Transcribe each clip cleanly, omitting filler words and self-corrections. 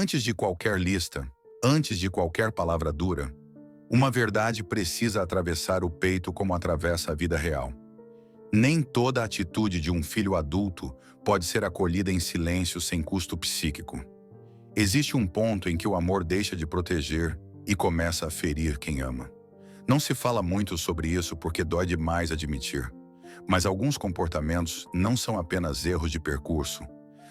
Antes de qualquer lista, antes de qualquer palavra dura, uma verdade precisa atravessar o peito como atravessa a vida real. Nem toda atitude de um filho adulto pode ser acolhida em silêncio sem custo psíquico. Existe um ponto em que o amor deixa de proteger e começa a ferir quem ama. Não se fala muito sobre isso porque dói demais admitir, mas alguns comportamentos não são apenas erros de percurso.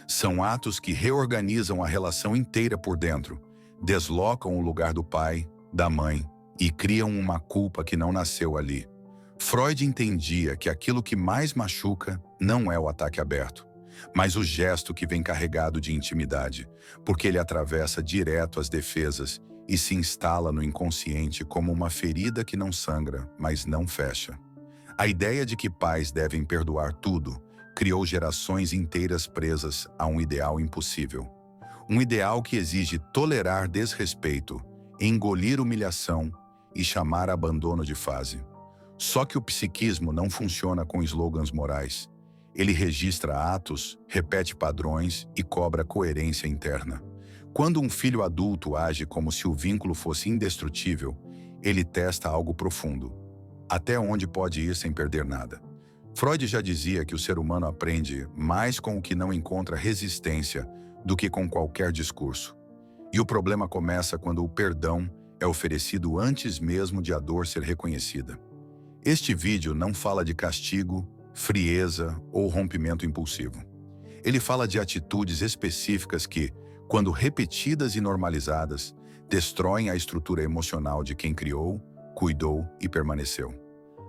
São atos que reorganizam a relação inteira por dentro, deslocam o lugar do pai, da mãe e criam uma culpa que não nasceu ali. Freud entendia que aquilo que mais machuca não é o ataque aberto, mas o gesto que vem carregado de intimidade, porque ele atravessa direto as defesas e se instala no inconsciente como uma ferida que não sangra, mas não fecha. A ideia de que pais devem perdoar tudo criou gerações inteiras presas a um ideal impossível. Um ideal que exige tolerar desrespeito, engolir humilhação e chamar abandono de fase. Só que o psiquismo não funciona com slogans morais. Ele registra atos, repete padrões e cobra coerência interna. Quando um filho adulto age como se o vínculo fosse indestrutível, ele testa algo profundo. Até onde pode ir sem perder nada? Freud já dizia que o ser humano aprende mais com o que não encontra resistência do que com qualquer discurso. E o problema começa quando o perdão é oferecido antes mesmo de a dor ser reconhecida. Este vídeo não fala de castigo, frieza ou rompimento impulsivo. Ele fala de atitudes específicas que, quando repetidas e normalizadas, destroem a estrutura emocional de quem criou, cuidou e permaneceu.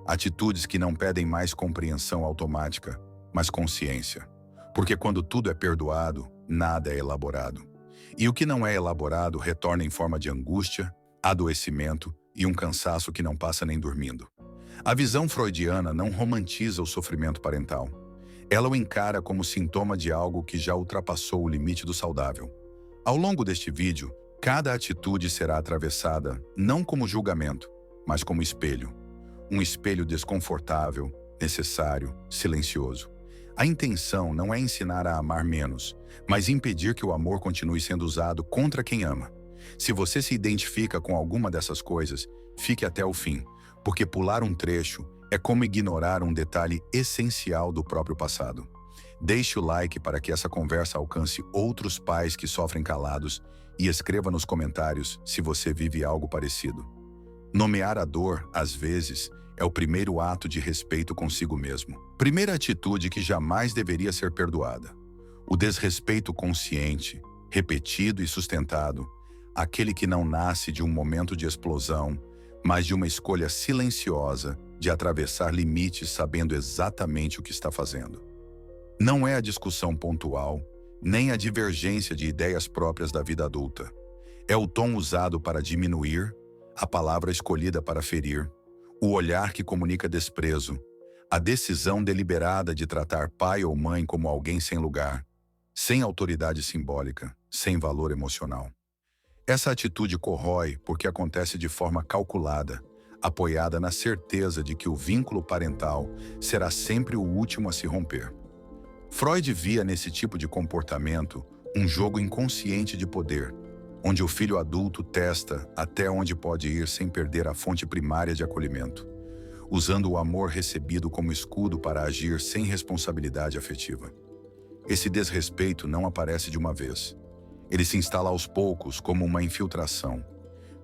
Atitudes que não pedem mais compreensão automática, mas consciência. Porque quando tudo é perdoado, nada é elaborado. E o que não é elaborado retorna em forma de angústia, adoecimento e um cansaço que não passa nem dormindo. A visão freudiana não romantiza o sofrimento parental. Ela o encara como sintoma de algo que já ultrapassou o limite do saudável. Ao longo deste vídeo, cada atitude será atravessada não como julgamento, mas como espelho. Um espelho desconfortável, necessário, silencioso. A intenção não é ensinar a amar menos, mas impedir que o amor continue sendo usado contra quem ama. Se você se identifica com alguma dessas coisas, fique até o fim, porque pular um trecho é como ignorar um detalhe essencial do próprio passado. Deixe o like para que essa conversa alcance outros pais que sofrem calados e escreva nos comentários se você vive algo parecido. Nomear a dor, às vezes, é o primeiro ato de respeito consigo mesmo. Primeira atitude que jamais deveria ser perdoada. O desrespeito consciente, repetido e sustentado, aquele que não nasce de um momento de explosão, mas de uma escolha silenciosa de atravessar limites sabendo exatamente o que está fazendo. Não é a discussão pontual, nem a divergência de ideias próprias da vida adulta. É o tom usado para diminuir, a palavra escolhida para ferir, o olhar que comunica desprezo, a decisão deliberada de tratar pai ou mãe como alguém sem lugar, sem autoridade simbólica, sem valor emocional. Essa atitude corrói porque acontece de forma calculada, apoiada na certeza de que o vínculo parental será sempre o último a se romper. Freud via nesse tipo de comportamento um jogo inconsciente de poder, onde o filho adulto testa até onde pode ir sem perder a fonte primária de acolhimento, usando o amor recebido como escudo para agir sem responsabilidade afetiva. Esse desrespeito não aparece de uma vez. Ele se instala aos poucos como uma infiltração.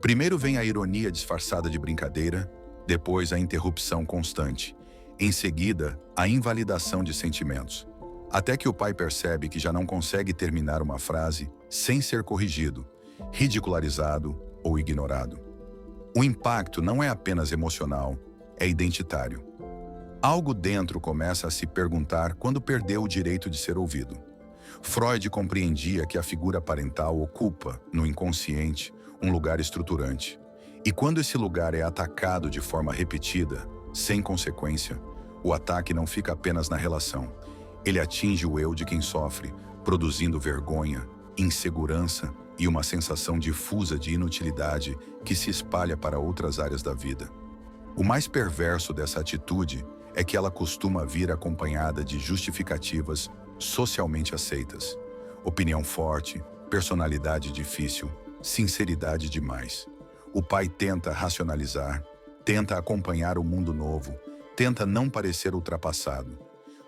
Primeiro vem a ironia disfarçada de brincadeira, depois a interrupção constante, em seguida a invalidação de sentimentos, até que o pai percebe que já não consegue terminar uma frase sem ser corrigido, ridicularizado ou ignorado. O impacto não é apenas emocional, é identitário. Algo dentro começa a se perguntar quando perdeu o direito de ser ouvido. Freud compreendia que a figura parental ocupa, no inconsciente, um lugar estruturante. E quando esse lugar é atacado de forma repetida, sem consequência, o ataque não fica apenas na relação. Ele atinge o eu de quem sofre, produzindo vergonha, insegurança e uma sensação difusa de inutilidade que se espalha para outras áreas da vida. O mais perverso dessa atitude é que ela costuma vir acompanhada de justificativas socialmente aceitas. Opinião forte, personalidade difícil, sinceridade demais. O pai tenta racionalizar, tenta acompanhar o mundo novo, tenta não parecer ultrapassado.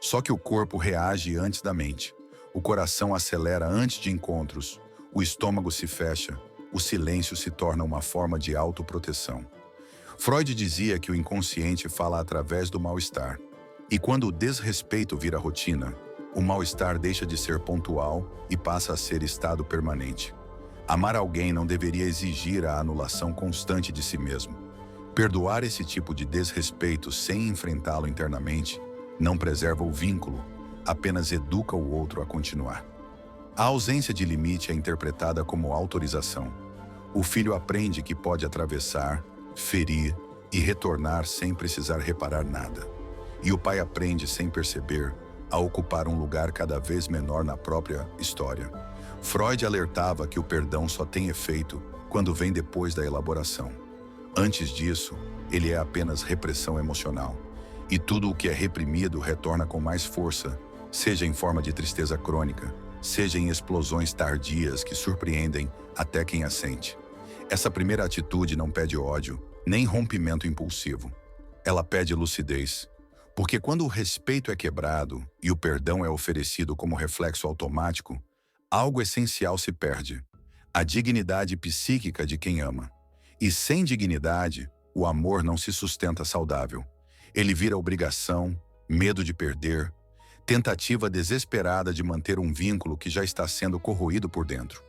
Só que o corpo reage antes da mente. O coração acelera antes de encontros, o estômago se fecha, o silêncio se torna uma forma de autoproteção. Freud dizia que o inconsciente fala através do mal-estar. E quando o desrespeito vira rotina, o mal-estar deixa de ser pontual e passa a ser estado permanente. Amar alguém não deveria exigir a anulação constante de si mesmo. Perdoar esse tipo de desrespeito sem enfrentá-lo internamente não preserva o vínculo, apenas educa o outro a continuar. A ausência de limite é interpretada como autorização. O filho aprende que pode atravessar, ferir e retornar sem precisar reparar nada. E o pai aprende, sem perceber, a ocupar um lugar cada vez menor na própria história. Freud alertava que o perdão só tem efeito quando vem depois da elaboração. Antes disso, ele é apenas repressão emocional. E tudo o que é reprimido retorna com mais força, seja em forma de tristeza crônica, seja em explosões tardias que surpreendem até quem a sente. Essa primeira atitude não pede ódio, nem rompimento impulsivo. Ela pede lucidez. Porque quando o respeito é quebrado e o perdão é oferecido como reflexo automático, algo essencial se perde: a dignidade psíquica de quem ama. E sem dignidade, o amor não se sustenta saudável. Ele vira obrigação, medo de perder, tentativa desesperada de manter um vínculo que já está sendo corroído por dentro.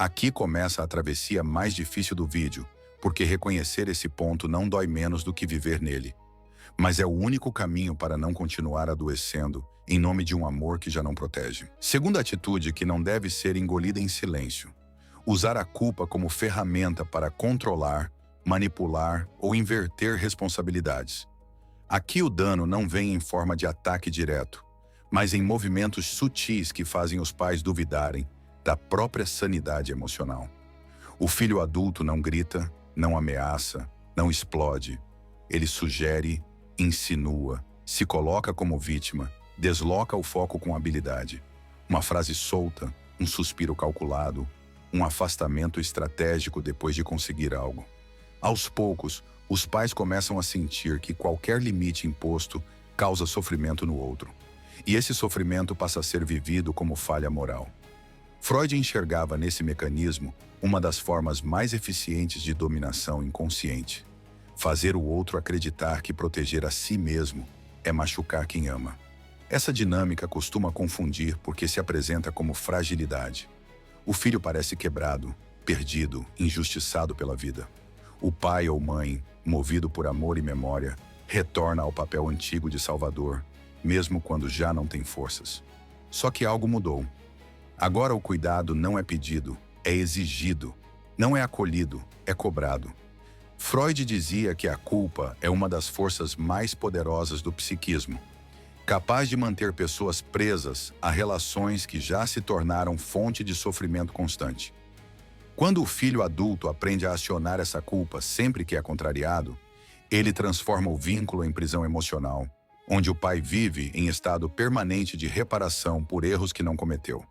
Aqui começa a travessia mais difícil do vídeo, porque reconhecer esse ponto não dói menos do que viver nele. Mas é o único caminho para não continuar adoecendo em nome de um amor que já não protege. Segunda atitude que não deve ser engolida em silêncio: usar a culpa como ferramenta para controlar, manipular ou inverter responsabilidades. Aqui o dano não vem em forma de ataque direto, mas em movimentos sutis que fazem os pais duvidarem da própria sanidade emocional. O filho adulto não grita, não ameaça, não explode. Ele sugere, insinua, se coloca como vítima, desloca o foco com habilidade. Uma frase solta, um suspiro calculado, um afastamento estratégico depois de conseguir algo. Aos poucos, os pais começam a sentir que qualquer limite imposto causa sofrimento no outro. E esse sofrimento passa a ser vivido como falha moral. Freud enxergava nesse mecanismo uma das formas mais eficientes de dominação inconsciente: fazer o outro acreditar que proteger a si mesmo é machucar quem ama. Essa dinâmica costuma confundir porque se apresenta como fragilidade. O filho parece quebrado, perdido, injustiçado pela vida. O pai ou mãe, movido por amor e memória, retorna ao papel antigo de salvador, mesmo quando já não tem forças. Só que algo mudou. Agora o cuidado não é pedido, é exigido. Não é acolhido, é cobrado. Freud dizia que a culpa é uma das forças mais poderosas do psiquismo, capaz de manter pessoas presas a relações que já se tornaram fonte de sofrimento constante. Quando o filho adulto aprende a acionar essa culpa sempre que é contrariado, ele transforma o vínculo em prisão emocional, onde o pai vive em estado permanente de reparação por erros que não cometeu.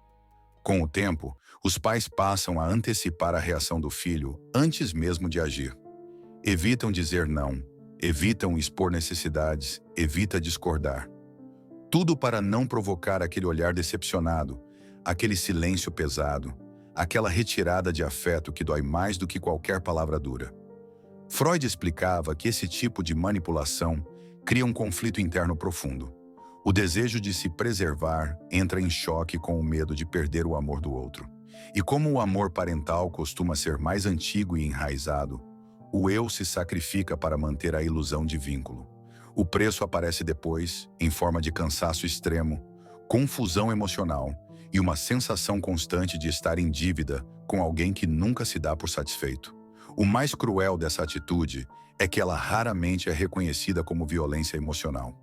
Com o tempo, os pais passam a antecipar a reação do filho antes mesmo de agir. Evitam dizer não, evitam expor necessidades, evita discordar. Tudo para não provocar aquele olhar decepcionado, aquele silêncio pesado, aquela retirada de afeto que dói mais do que qualquer palavra dura. Freud explicava que esse tipo de manipulação cria um conflito interno profundo. O desejo de se preservar entra em choque com o medo de perder o amor do outro. E como o amor parental costuma ser mais antigo e enraizado, o eu se sacrifica para manter a ilusão de vínculo. O preço aparece depois, em forma de cansaço extremo, confusão emocional e uma sensação constante de estar em dívida com alguém que nunca se dá por satisfeito. O mais cruel dessa atitude é que ela raramente é reconhecida como violência emocional.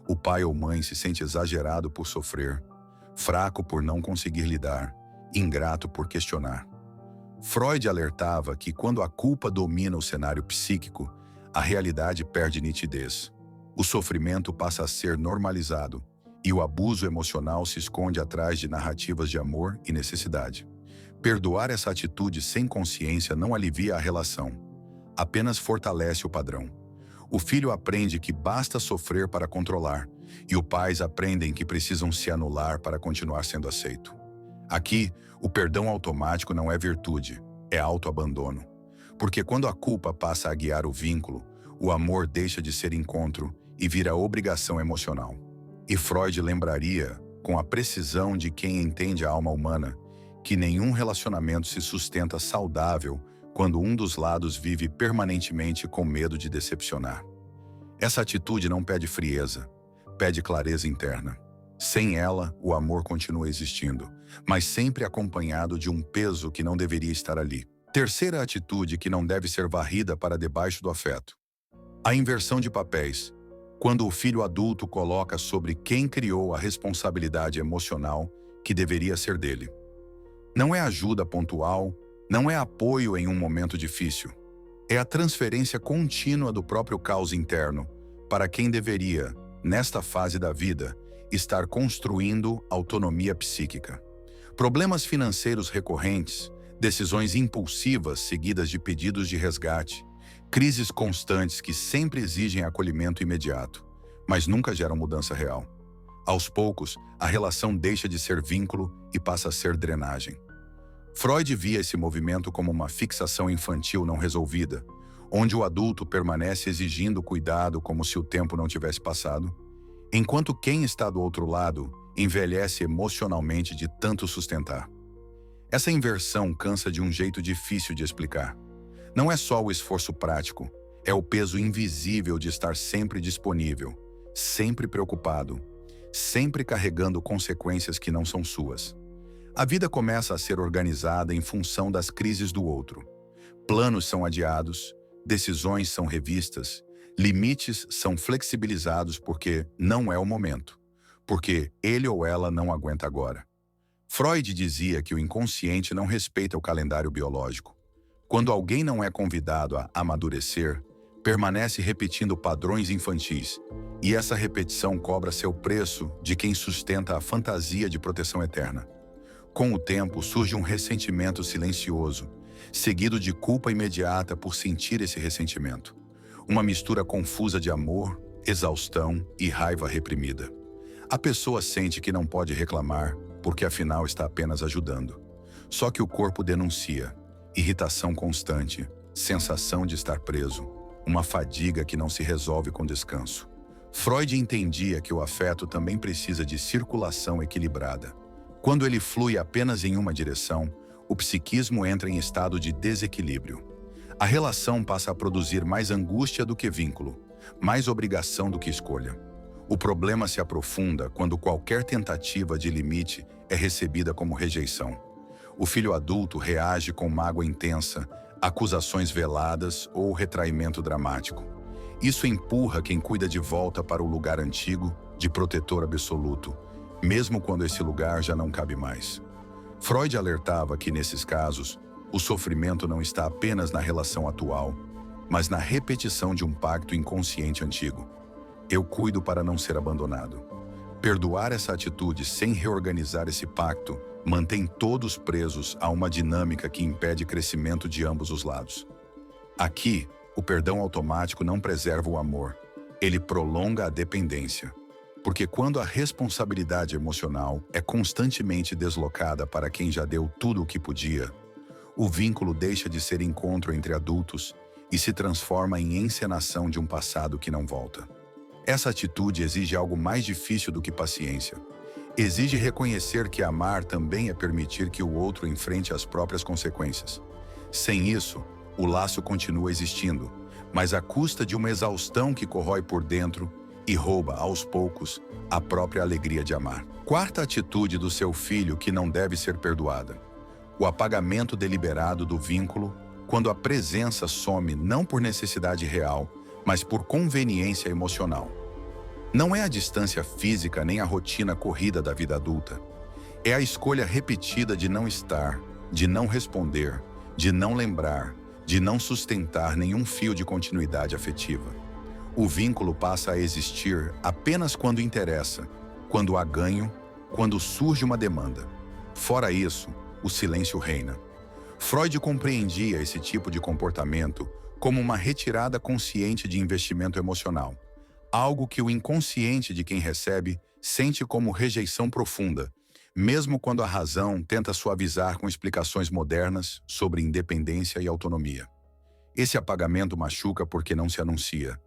O pai ou mãe se sente exagerado por sofrer, fraco por não conseguir lidar, ingrato por questionar. Freud alertava que quando a culpa domina o cenário psíquico, a realidade perde nitidez. O sofrimento passa a ser normalizado e o abuso emocional se esconde atrás de narrativas de amor e necessidade. Perdoar essa atitude sem consciência não alivia a relação, apenas fortalece o padrão. O filho aprende que basta sofrer para controlar, e os pais aprendem que precisam se anular para continuar sendo aceito. Aqui, o perdão automático não é virtude, é autoabandono. Porque quando a culpa passa a guiar o vínculo, o amor deixa de ser encontro e vira obrigação emocional. E Freud lembraria, com a precisão de quem entende a alma humana, que nenhum relacionamento se sustenta saudável quando um dos lados vive permanentemente com medo de decepcionar. Essa atitude não pede frieza, pede clareza interna. Sem ela, o amor continua existindo, mas sempre acompanhado de um peso que não deveria estar ali. Terceira atitude que não deve ser varrida para debaixo do afeto. A inversão de papéis, quando o filho adulto coloca sobre quem criou a responsabilidade emocional que deveria ser dele. Não é ajuda pontual, não é apoio em um momento difícil. É a transferência contínua do próprio caos interno para quem deveria, nesta fase da vida, estar construindo autonomia psíquica. Problemas financeiros recorrentes, decisões impulsivas seguidas de pedidos de resgate, crises constantes que sempre exigem acolhimento imediato, mas nunca geram mudança real. Aos poucos, a relação deixa de ser vínculo e passa a ser drenagem. Freud via esse movimento como uma fixação infantil não resolvida, onde o adulto permanece exigindo cuidado como se o tempo não tivesse passado, enquanto quem está do outro lado envelhece emocionalmente de tanto sustentar. Essa inversão cansa de um jeito difícil de explicar. Não é só o esforço prático, é o peso invisível de estar sempre disponível, sempre preocupado, sempre carregando consequências que não são suas. A vida começa a ser organizada em função das crises do outro. Planos são adiados, decisões são revistas, limites são flexibilizados porque não é o momento, porque ele ou ela não aguenta agora. Freud dizia que o inconsciente não respeita o calendário biológico. Quando alguém não é convidado a amadurecer, permanece repetindo padrões infantis, e essa repetição cobra seu preço de quem sustenta a fantasia de proteção eterna. Com o tempo, surge um ressentimento silencioso, seguido de culpa imediata por sentir esse ressentimento. Uma mistura confusa de amor, exaustão e raiva reprimida. A pessoa sente que não pode reclamar, porque afinal está apenas ajudando. Só que o corpo denuncia. Irritação constante, sensação de estar preso, uma fadiga que não se resolve com descanso. Freud entendia que o afeto também precisa de circulação equilibrada. Quando ele flui apenas em uma direção, o psiquismo entra em estado de desequilíbrio. A relação passa a produzir mais angústia do que vínculo, mais obrigação do que escolha. O problema se aprofunda quando qualquer tentativa de limite é recebida como rejeição. O filho adulto reage com mágoa intensa, acusações veladas ou retraimento dramático. Isso empurra quem cuida de volta para o lugar antigo, de protetor absoluto, mesmo quando esse lugar já não cabe mais. Freud alertava que, nesses casos, o sofrimento não está apenas na relação atual, mas na repetição de um pacto inconsciente antigo. Eu cuido para não ser abandonado. Perdoar essa atitude sem reorganizar esse pacto mantém todos presos a uma dinâmica que impede crescimento de ambos os lados. Aqui, o perdão automático não preserva o amor, ele prolonga a dependência. Porque quando a responsabilidade emocional é constantemente deslocada para quem já deu tudo o que podia, o vínculo deixa de ser encontro entre adultos e se transforma em encenação de um passado que não volta. Essa atitude exige algo mais difícil do que paciência. Exige reconhecer que amar também é permitir que o outro enfrente as próprias consequências. Sem isso, o laço continua existindo, mas à custa de uma exaustão que corrói por dentro e rouba, aos poucos, a própria alegria de amar. Quarta atitude do seu filho que não deve ser perdoada: o apagamento deliberado do vínculo quando a presença some não por necessidade real, mas por conveniência emocional. Não é a distância física nem a rotina corrida da vida adulta. É a escolha repetida de não estar, de não responder, de não lembrar, de não sustentar nenhum fio de continuidade afetiva. O vínculo passa a existir apenas quando interessa, quando há ganho, quando surge uma demanda. Fora isso, o silêncio reina. Freud compreendia esse tipo de comportamento como uma retirada consciente de investimento emocional, algo que o inconsciente de quem recebe sente como rejeição profunda, mesmo quando a razão tenta suavizar com explicações modernas sobre independência e autonomia. Esse apagamento machuca porque não se anuncia.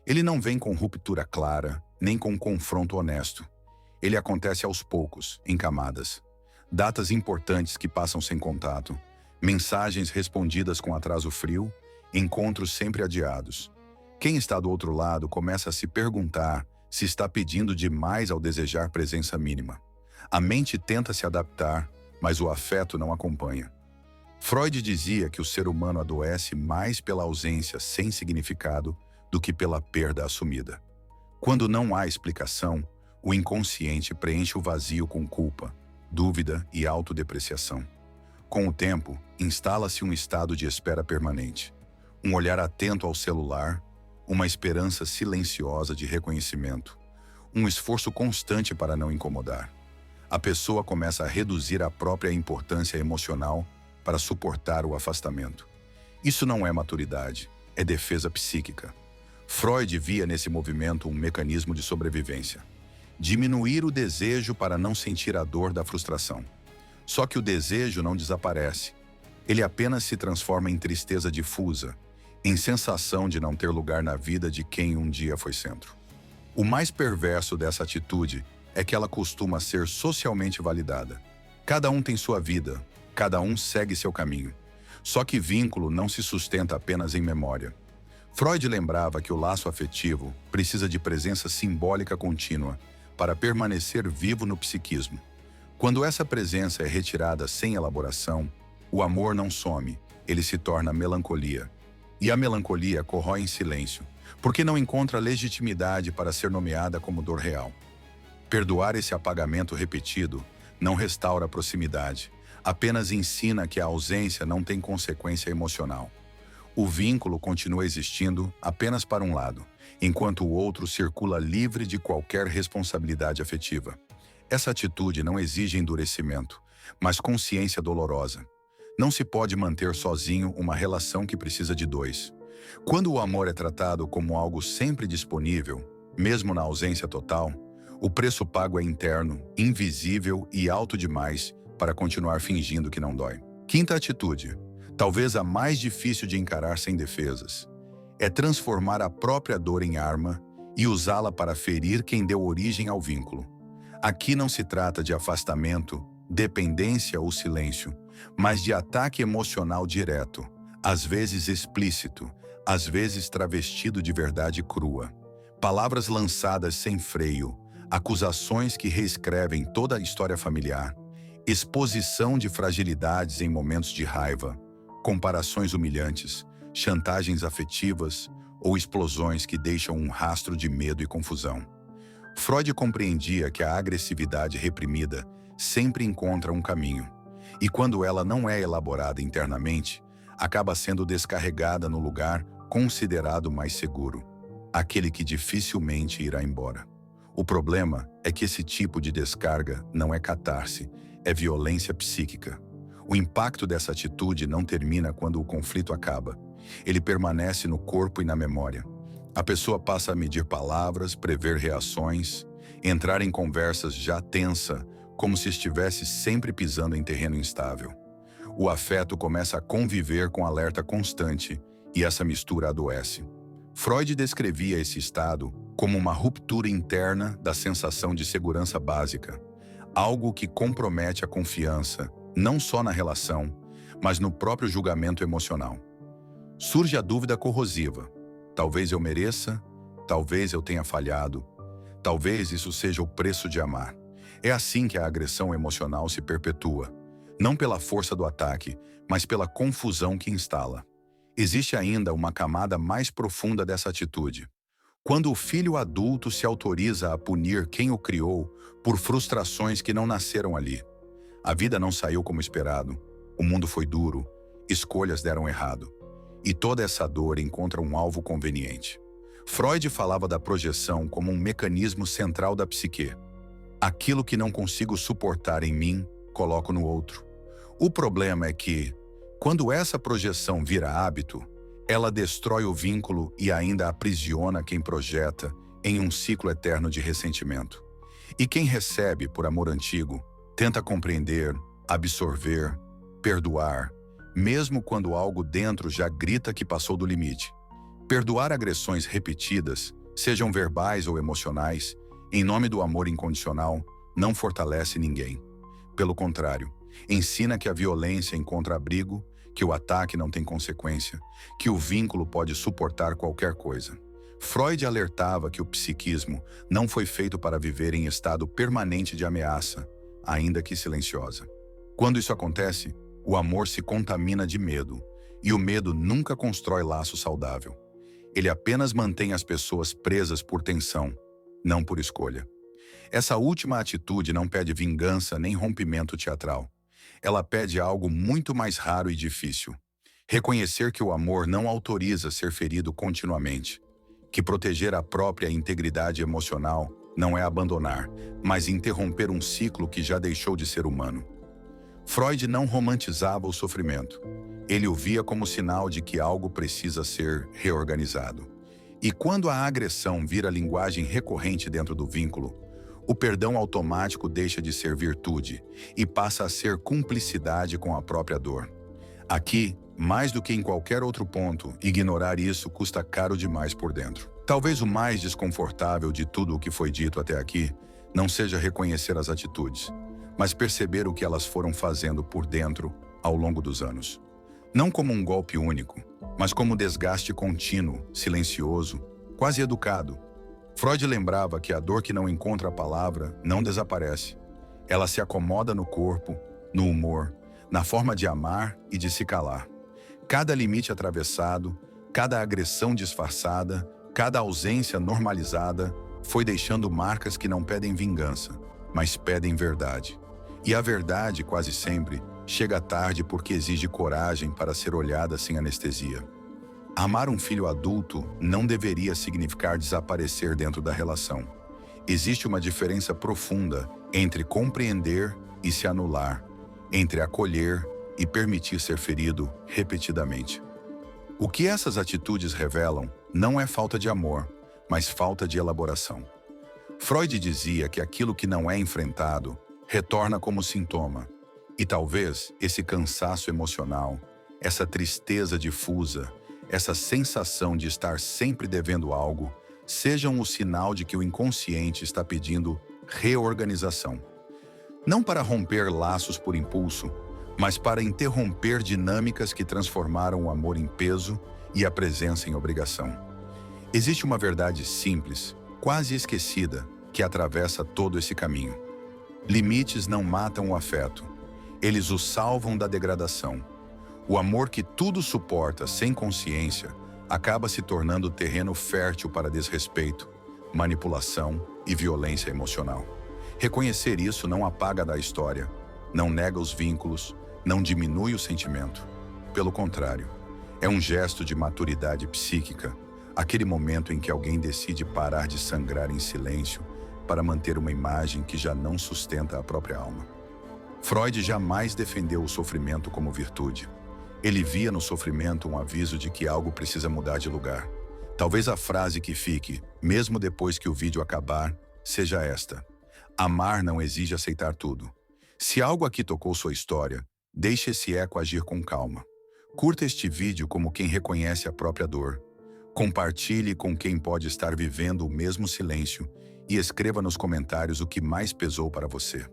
Ele não vem com ruptura clara, nem com confronto honesto. Ele acontece aos poucos, em camadas. Datas importantes que passam sem contato, mensagens respondidas com atraso frio, encontros sempre adiados. Quem está do outro lado começa a se perguntar se está pedindo demais ao desejar presença mínima. A mente tenta se adaptar, mas o afeto não acompanha. Freud dizia que o ser humano adoece mais pela ausência sem significado do que pela perda assumida. Quando não há explicação, o inconsciente preenche o vazio com culpa, dúvida e autodepreciação. Com o tempo, instala-se um estado de espera permanente, um olhar atento ao celular, uma esperança silenciosa de reconhecimento, um esforço constante para não incomodar. A pessoa começa a reduzir a própria importância emocional para suportar o afastamento. Isso não é maturidade, é defesa psíquica. Freud via nesse movimento um mecanismo de sobrevivência. Diminuir o desejo para não sentir a dor da frustração. Só que o desejo não desaparece. Ele apenas se transforma em tristeza difusa, em sensação de não ter lugar na vida de quem um dia foi centro. O mais perverso dessa atitude é que ela costuma ser socialmente validada. Cada um tem sua vida, cada um segue seu caminho. Só que vínculo não se sustenta apenas em memória. Freud lembrava que o laço afetivo precisa de presença simbólica contínua para permanecer vivo no psiquismo. Quando essa presença é retirada sem elaboração, o amor não some, ele se torna melancolia. E a melancolia corrói em silêncio, porque não encontra legitimidade para ser nomeada como dor real. Perdoar esse apagamento repetido não restaura a proximidade, apenas ensina que a ausência não tem consequência emocional. O vínculo continua existindo apenas para um lado, enquanto o outro circula livre de qualquer responsabilidade afetiva. Essa atitude não exige endurecimento, mas consciência dolorosa. Não se pode manter sozinho uma relação que precisa de dois. Quando o amor é tratado como algo sempre disponível, mesmo na ausência total, o preço pago é interno, invisível e alto demais para continuar fingindo que não dói. Quinta atitude, talvez a mais difícil de encarar sem defesas, é transformar a própria dor em arma e usá-la para ferir quem deu origem ao vínculo. Aqui não se trata de afastamento, dependência ou silêncio, mas de ataque emocional direto, às vezes explícito, às vezes travestido de verdade crua. Palavras lançadas sem freio, acusações que reescrevem toda a história familiar, exposição de fragilidades em momentos de raiva, comparações humilhantes, chantagens afetivas ou explosões que deixam um rastro de medo e confusão. Freud compreendia que a agressividade reprimida sempre encontra um caminho, e quando ela não é elaborada internamente, acaba sendo descarregada no lugar considerado mais seguro, aquele que dificilmente irá embora. O problema é que esse tipo de descarga não é catarse, é violência psíquica. O impacto dessa atitude não termina quando o conflito acaba. Ele permanece no corpo e na memória. A pessoa passa a medir palavras, prever reações, entrar em conversas já tensa, como se estivesse sempre pisando em terreno instável. O afeto começa a conviver com alerta constante e essa mistura adoece. Freud descrevia esse estado como uma ruptura interna da sensação de segurança básica, algo que compromete a confiança, não só na relação, mas no próprio julgamento emocional. Surge a dúvida corrosiva. Talvez eu mereça, talvez eu tenha falhado, talvez isso seja o preço de amar. É assim que a agressão emocional se perpetua, não pela força do ataque, mas pela confusão que instala. Existe ainda uma camada mais profunda dessa atitude. Quando o filho adulto se autoriza a punir quem o criou por frustrações que não nasceram ali. A vida não saiu como esperado, o mundo foi duro, escolhas deram errado. E toda essa dor encontra um alvo conveniente. Freud falava da projeção como um mecanismo central da psique. Aquilo que não consigo suportar em mim, coloco no outro. O problema é que, quando essa projeção vira hábito, ela destrói o vínculo e ainda aprisiona quem projeta em um ciclo eterno de ressentimento. E quem recebe por amor antigo tenta compreender, absorver, perdoar, mesmo quando algo dentro já grita que passou do limite. Perdoar agressões repetidas, sejam verbais ou emocionais, em nome do amor incondicional, não fortalece ninguém. Pelo contrário, ensina que a violência encontra abrigo, que o ataque não tem consequência, que o vínculo pode suportar qualquer coisa. Freud alertava que o psiquismo não foi feito para viver em estado permanente de ameaça, ainda que silenciosa. Quando isso acontece, o amor se contamina de medo, e o medo nunca constrói laço saudável. Ele apenas mantém as pessoas presas por tensão, não por escolha. Essa última atitude não pede vingança nem rompimento teatral. Ela pede algo muito mais raro e difícil. Reconhecer que o amor não autoriza ser ferido continuamente. Que proteger a própria integridade emocional não é abandonar, mas interromper um ciclo que já deixou de ser humano. Freud não romantizava o sofrimento. Ele o via como sinal de que algo precisa ser reorganizado. E quando a agressão vira linguagem recorrente dentro do vínculo, o perdão automático deixa de ser virtude e passa a ser cumplicidade com a própria dor. Aqui, mais do que em qualquer outro ponto, ignorar isso custa caro demais por dentro. Talvez o mais desconfortável de tudo o que foi dito até aqui não seja reconhecer as atitudes, mas perceber o que elas foram fazendo por dentro ao longo dos anos. Não como um golpe único, mas como desgaste contínuo, silencioso, quase educado. Freud lembrava que a dor que não encontra a palavra não desaparece. Ela se acomoda no corpo, no humor, na forma de amar e de se calar. Cada limite atravessado, cada agressão disfarçada, cada ausência normalizada foi deixando marcas que não pedem vingança, mas pedem verdade. E a verdade, quase sempre, chega tarde porque exige coragem para ser olhada sem anestesia. Amar um filho adulto não deveria significar desaparecer dentro da relação. Existe uma diferença profunda entre compreender e se anular, entre acolher e permitir ser ferido repetidamente. O que essas atitudes revelam não é falta de amor, mas falta de elaboração. Freud dizia que aquilo que não é enfrentado retorna como sintoma, e talvez esse cansaço emocional, essa tristeza difusa, essa sensação de estar sempre devendo algo, sejam o sinal de que o inconsciente está pedindo reorganização. Não para romper laços por impulso, mas para interromper dinâmicas que transformaram o amor em peso e a presença em obrigação. Existe uma verdade simples, quase esquecida, que atravessa todo esse caminho. Limites não matam o afeto, eles o salvam da degradação. O amor que tudo suporta sem consciência acaba se tornando terreno fértil para desrespeito, manipulação e violência emocional. Reconhecer isso não apaga da história, não nega os vínculos, não diminui o sentimento. Pelo contrário, é um gesto de maturidade psíquica, aquele momento em que alguém decide parar de sangrar em silêncio para manter uma imagem que já não sustenta a própria alma. Freud jamais defendeu o sofrimento como virtude. Ele via no sofrimento um aviso de que algo precisa mudar de lugar. Talvez a frase que fique, mesmo depois que o vídeo acabar, seja esta: amar não exige aceitar tudo. Se algo aqui tocou sua história, deixe esse eco agir com calma. Curta este vídeo como quem reconhece a própria dor. Compartilhe com quem pode estar vivendo o mesmo silêncio e escreva nos comentários o que mais pesou para você.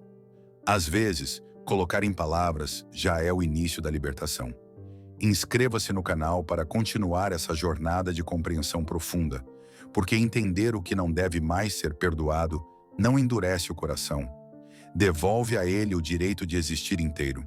Às vezes, colocar em palavras já é o início da libertação. Inscreva-se no canal para continuar essa jornada de compreensão profunda, porque entender o que não deve mais ser perdoado não endurece o coração. Devolve a ele o direito de existir inteiro.